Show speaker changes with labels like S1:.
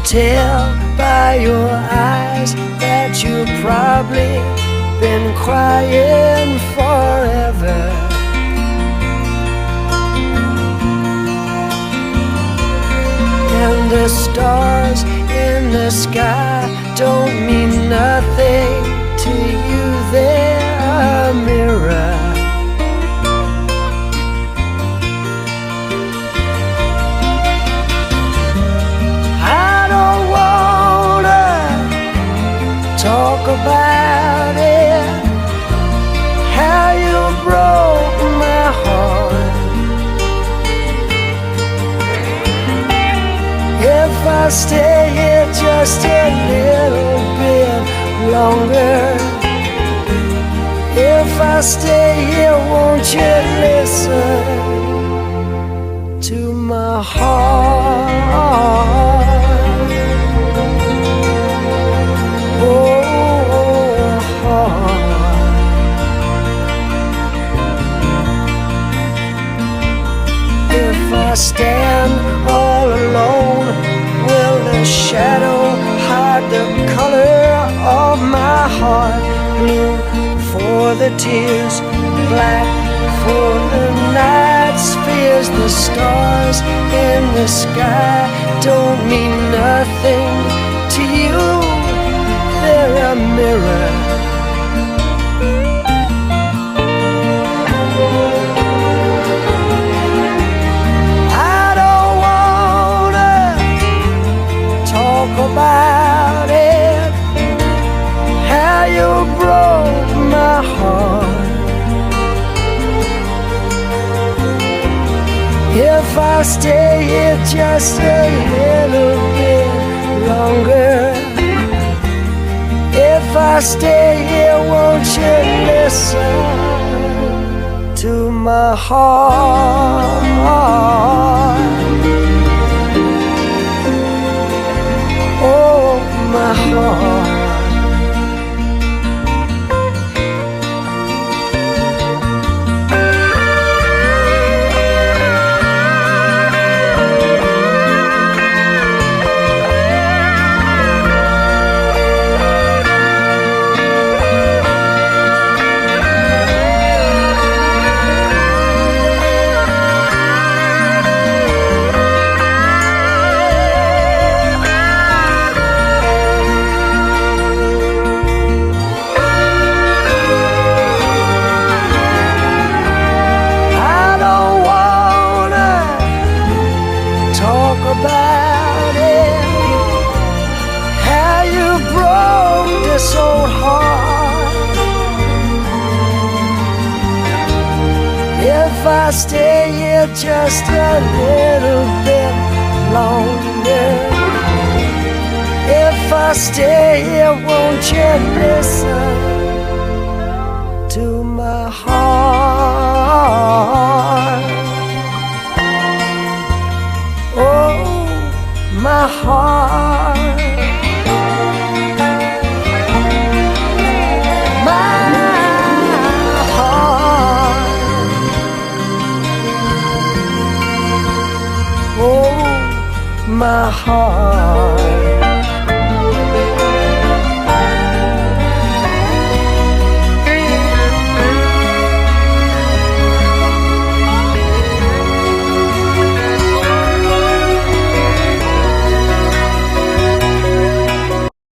S1: can tell by your eyes that you've probably been crying forever. And the stars in the sky don't mean nothing to you, they're a mirror. I don't wanna talk about it, how you broke my heart. If I stay here just a little bit longer, if I stay here, won't you listen to my heart? Oh, heart. If I stand all alone, will the shadow hide the color of my heart? Blue for the tears, black for the night's fears. The stars in the sky don't mean nothing to you, they're a mirror. I don't wanna talk about it, how you broke my heart. If I stay here just a little bit longer, if I stay here, won't you listen to my heart? Oh, my heart. About it, how you broke this old heart. If I stay here just a little bit longer, if I stay here, won't you listen to my heart? My heart, my heart, oh, my heart.